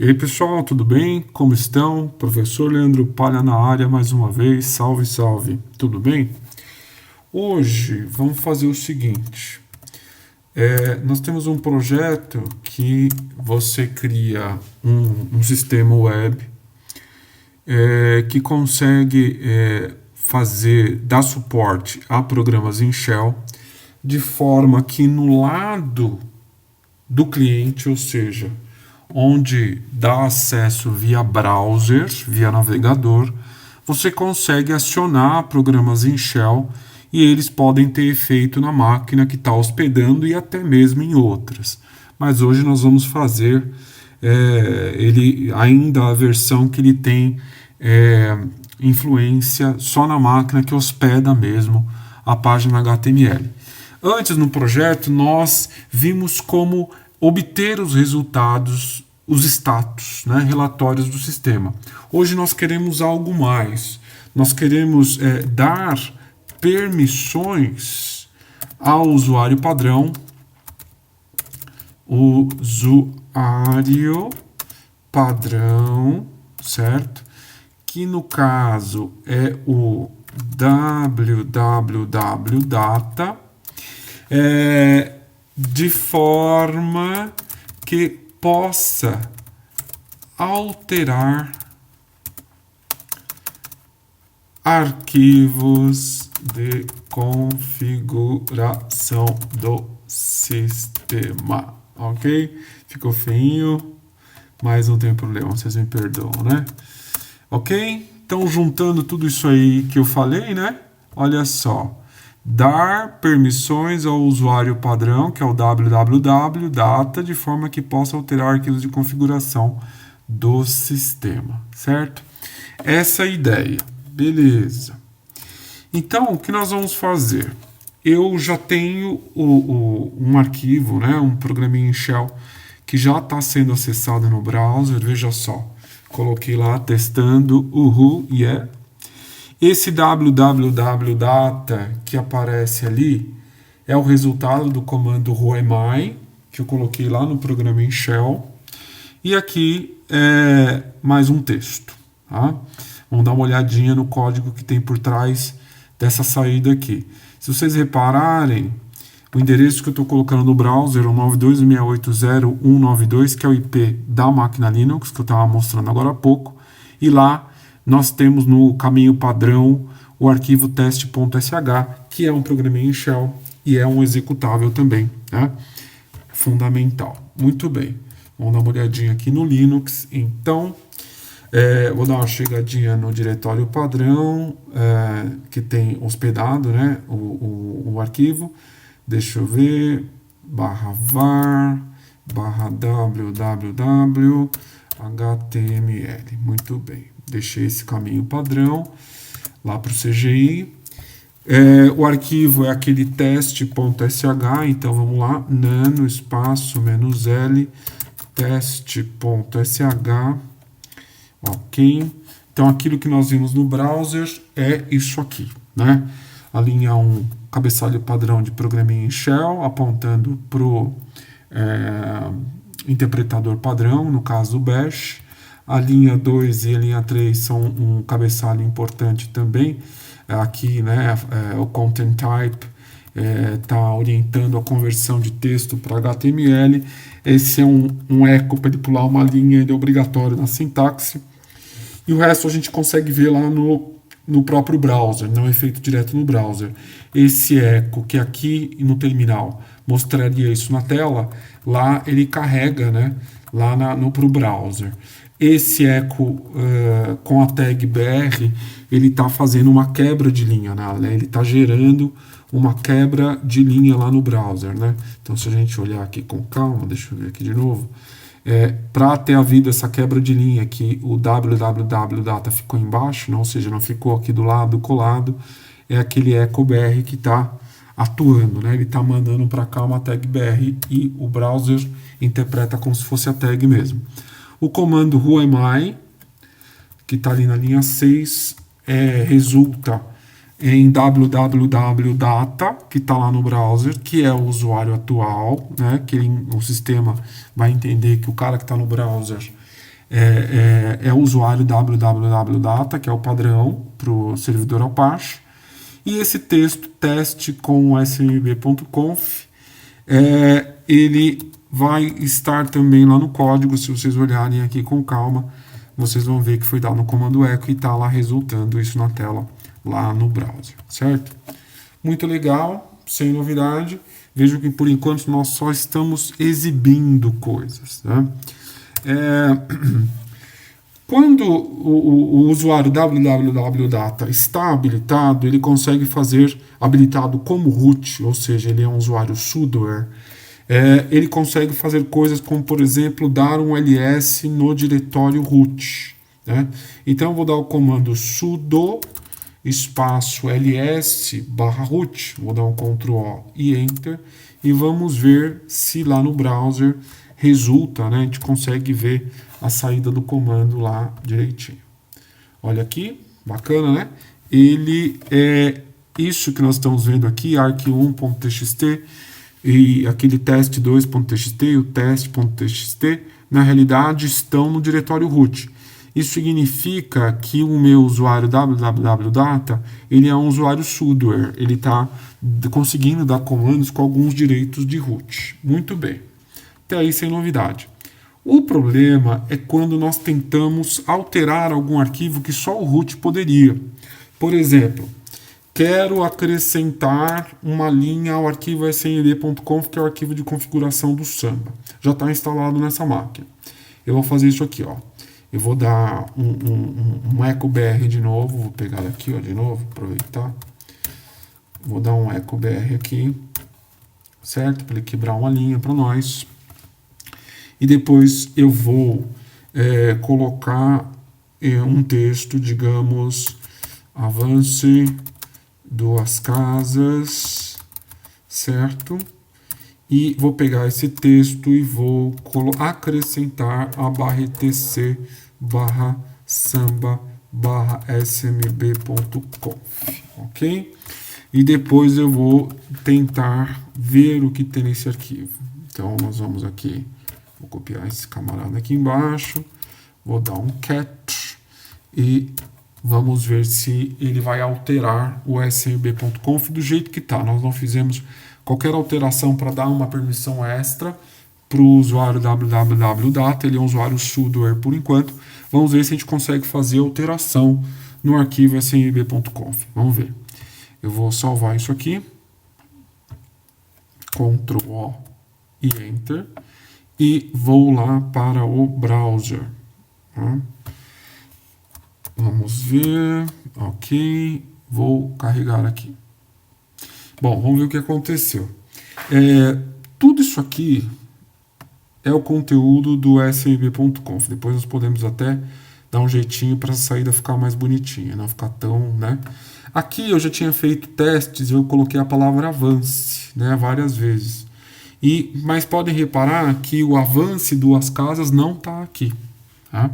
E aí pessoal, tudo bem? Como estão? Professor Leandro Palha na área mais uma vez, salve, salve, tudo bem? Hoje vamos fazer o seguinte: nós temos um projeto que você cria um sistema web que consegue dar suporte a programas em Shell de forma que no lado do cliente, ou seja, onde dá acesso via browser, via navegador, você consegue acionar programas em Shell e eles podem ter efeito na máquina que está hospedando e até mesmo em outras. Mas hoje nós vamos fazer ele ainda a versão que ele tem influência só na máquina que hospeda mesmo a página HTML. Antes no projeto nós vimos como obter os resultados, os status, né, relatórios do sistema. Hoje nós queremos algo mais. Nós queremos dar permissões ao usuário padrão. Usuário padrão, certo? Que no caso é o www.data, de forma que possa alterar arquivos de configuração do sistema, ok? Ficou feinho, mas não tem problema, vocês me perdoam, né? Ok? Então, juntando tudo isso aí que eu falei, né? Olha só. Dar permissões ao usuário padrão, que é o www.data, de forma que possa alterar arquivos de configuração do sistema, certo? Essa é a ideia. Beleza. Então, o que nós vamos fazer? Eu já tenho um arquivo, né, um programinha em Shell, que já está sendo acessado no browser. Veja só. Coloquei lá testando, yeah. Esse www.data que aparece ali é o resultado do comando whoami, que eu coloquei lá no programa em Shell. E aqui é mais um texto. Tá? Vamos dar uma olhadinha no código que tem por trás dessa saída aqui. Se vocês repararem, o endereço que eu estou colocando no browser é o 92.168.0.192, que é o IP da máquina Linux, que eu estava mostrando agora há pouco. E lá nós temos no caminho padrão o arquivo teste.sh, que é um programinha em Shell e é um executável também. Né? Fundamental. Muito bem. Vamos dar uma olhadinha aqui no Linux. Então, vou dar uma chegadinha no diretório padrão, que tem hospedado, né, o arquivo. Deixa eu ver, /var, /www, HTML. Muito bem. Deixei esse caminho padrão lá para o CGI. O arquivo é aquele teste.sh, então vamos lá, nano espaço -l, teste.sh, ok. Então aquilo que nós vimos no browser é isso aqui, né? A linha 1, cabeçalho padrão de programinha em Shell, apontando para o interpretador padrão, no caso o Bash. A linha 2 e a linha 3 são um cabeçalho importante também. Aqui, né, o Content Type está orientando a conversão de texto para HTML. Esse é um eco para ele pular uma linha, ele é obrigatório na sintaxe. E o resto a gente consegue ver lá no próprio browser, não é feito direto no browser. Esse eco que aqui no terminal mostraria isso na tela, lá ele carrega, né, lá para o browser. Esse eco com a tag BR, ele está fazendo uma quebra de linha, né? Ele está gerando uma quebra de linha lá no browser, né? Então, se a gente olhar aqui com calma, deixa eu ver aqui de novo, para ter havido essa quebra de linha, que o www.data ficou embaixo, não, ou seja, não ficou aqui do lado colado, é aquele eco BR que está atuando, né? Ele está mandando para cá uma tag BR e o browser interpreta como se fosse a tag mesmo. O comando whoami, que está ali na linha 6, resulta em www.data, que está lá no browser, que é o usuário atual, né? Que o sistema vai entender que o cara que está no browser é o usuário www.data, que é o padrão para o servidor Apache. E esse texto, teste com smb.conf, ele vai estar também lá no código. Se vocês olharem aqui com calma, vocês vão ver que foi dado no comando echo e está lá resultando isso na tela, lá no browser, certo? Muito legal, sem novidade. Vejo que por enquanto nós só estamos exibindo coisas, né? Quando o usuário www.data está habilitado, ele consegue fazer habilitado como root, ou seja, ele é um usuário sudoer. Ele consegue fazer coisas como, por exemplo, dar um ls no diretório root, né? Então eu vou dar o comando sudo espaço ls/root, vou dar um Ctrl O e Enter, e vamos ver se lá no browser resulta, né? A gente consegue ver a saída do comando lá direitinho. Olha aqui, bacana, né? Ele é isso que nós estamos vendo aqui, arq1.txt e aquele test2.txt e o test.txt, na realidade estão no diretório root. Isso significa que o meu usuário www.data, ele é um usuário sudoer, ele está conseguindo dar comandos com alguns direitos de root. Muito bem, até aí sem novidade. O problema é quando nós tentamos alterar algum arquivo que só o root poderia. Por exemplo, quero acrescentar uma linha ao arquivo smb.conf, que é o arquivo de configuração do Samba. Já está instalado nessa máquina. Eu vou fazer isso aqui, ó. Eu vou dar um echo br de novo, vou pegar aqui, ó, de novo, aproveitar. Vou dar um echo br aqui, certo? Para ele quebrar uma linha para nós. E depois eu vou colocar um texto, digamos, avance 2 casas, certo? E vou pegar esse texto e vou acrescentar a /etc /samba/smb.conf, ok? E depois eu vou tentar ver o que tem nesse arquivo. Então nós vamos aqui, vou copiar esse camarada aqui embaixo, vou dar um cat e vamos ver se ele vai alterar o smb.conf do jeito que está. Nós não fizemos qualquer alteração para dar uma permissão extra para o usuário www.data, ele é um usuário sudoer por enquanto. Vamos ver se a gente consegue fazer alteração no arquivo smb.conf. Vamos ver. Eu vou salvar isso aqui, Ctrl O e Enter, e vou lá para o browser. Tá? Vamos ver, ok, vou carregar aqui. Bom, vamos ver o que aconteceu. Tudo isso aqui é o conteúdo do smb.conf. Depois nós podemos até dar um jeitinho para a saída ficar mais bonitinha, não ficar tão, né? Aqui eu já tinha feito testes e eu coloquei a palavra avance, né, várias vezes. Mas podem reparar que o avance 2 casas não está aqui. Tá?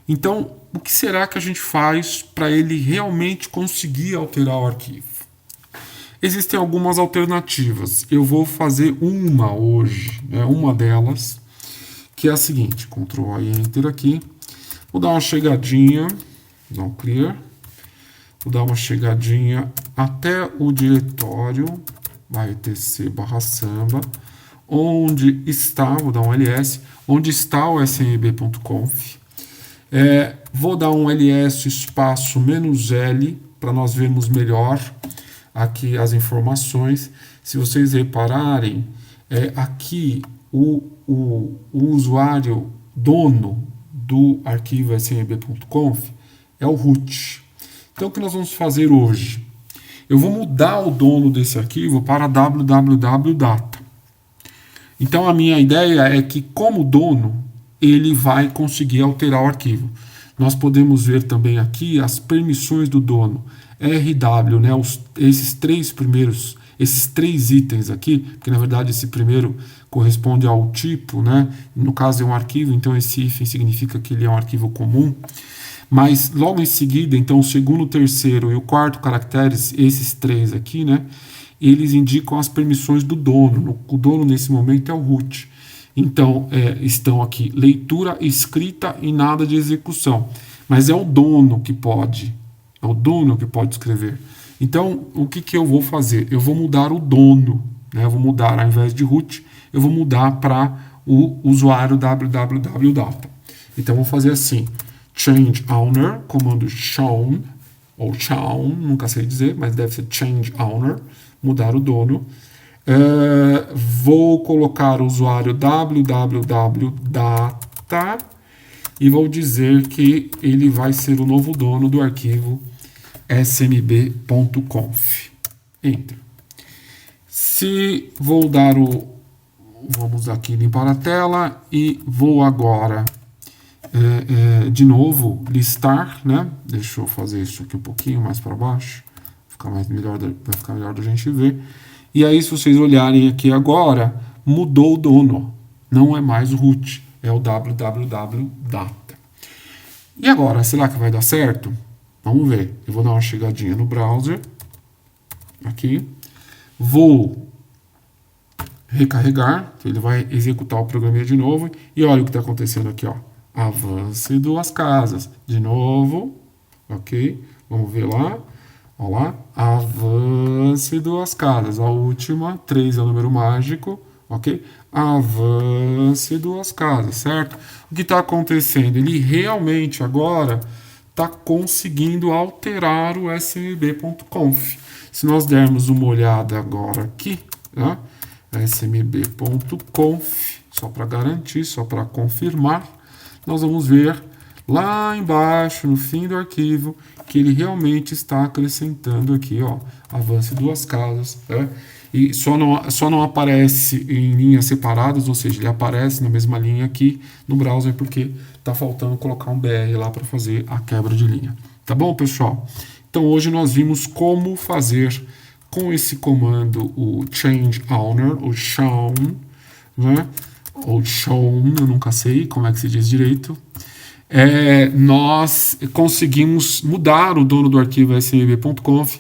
Então, o que será que a gente faz para ele realmente conseguir alterar o arquivo? Existem algumas alternativas. Eu vou fazer uma hoje, né, uma delas, que é a seguinte, Ctrl e Enter aqui. Vou dar uma chegadinha, não clear. Vou dar uma chegadinha até o diretório, etc/samba, onde está, vou dar um ls, onde está o smb.conf. Vou dar um ls espaço "-l", para nós vermos melhor aqui as informações. Se vocês repararem, aqui o usuário dono do arquivo smb.conf é o root. Então, o que nós vamos fazer hoje? Eu vou mudar o dono desse arquivo para www.data. Então, a minha ideia é que, como dono, ele vai conseguir alterar o arquivo. Nós podemos ver também aqui as permissões do dono. RW, né, esses três itens aqui, que na verdade esse primeiro corresponde ao tipo, né? No caso é um arquivo, então esse hífen significa que ele é um arquivo comum. Mas logo em seguida, então o segundo, o terceiro e o quarto caracteres, esses 3 aqui, né? Eles indicam as permissões do dono. O dono nesse momento é o root. Então, estão aqui leitura, escrita e nada de execução. Mas é o dono que pode. É o dono que pode escrever. Então, o que eu vou fazer? Eu vou mudar o dono. Né? Eu vou mudar, ao invés de root, eu vou mudar para o usuário www.data. Então, eu vou fazer assim. Change owner, comando shown, ou shown, nunca sei dizer, mas deve ser change owner, mudar o dono. Vou colocar o usuário www.data e vou dizer que ele vai ser o novo dono do arquivo smb.conf. Enter. Se vou dar vamos aqui limpar a tela e vou agora de novo listar, né? Deixa eu fazer isso aqui um pouquinho mais para baixo, vai ficar melhor da gente ver. E aí, se vocês olharem aqui agora, mudou o dono. Não é mais o root, é o www.data. E agora, será que vai dar certo? Vamos ver. Eu vou dar uma chegadinha no browser. Aqui. Vou recarregar. Ele vai executar o programinha de novo. E olha o que está acontecendo aqui, ó. Avance 2 casas. De novo. Ok. Vamos ver lá. Olha lá. Avance 2 casas. A última, 3 é o número mágico. Ok? Avance 2 casas, certo? O que está acontecendo? Ele realmente agora está conseguindo alterar o smb.conf. Se nós dermos uma olhada agora aqui, né? smb.conf, só para garantir, só para confirmar, nós vamos ver lá embaixo, no fim do arquivo, que ele realmente está acrescentando aqui, ó, avance 2 casas, né? E só não aparece em linhas separadas, ou seja, ele aparece na mesma linha aqui no browser, porque está faltando colocar um BR lá para fazer a quebra de linha. Tá bom, pessoal? Então, hoje nós vimos como fazer com esse comando o change owner, o shown, né? Ou shown, eu nunca sei como é que se diz direito. Nós conseguimos mudar o dono do arquivo smb.conf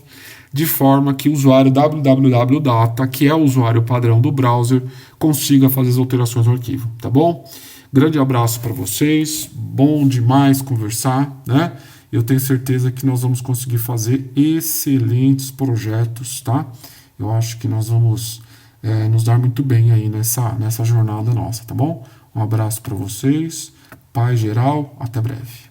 de forma que o usuário www.data, que é o usuário padrão do browser, consiga fazer as alterações no arquivo, tá bom? Grande abraço para vocês, bom demais conversar, né? Eu tenho certeza que nós vamos conseguir fazer excelentes projetos, tá? Eu acho que nós vamos nos dar muito bem aí nessa jornada nossa, tá bom? Um abraço para vocês, paz geral, até breve.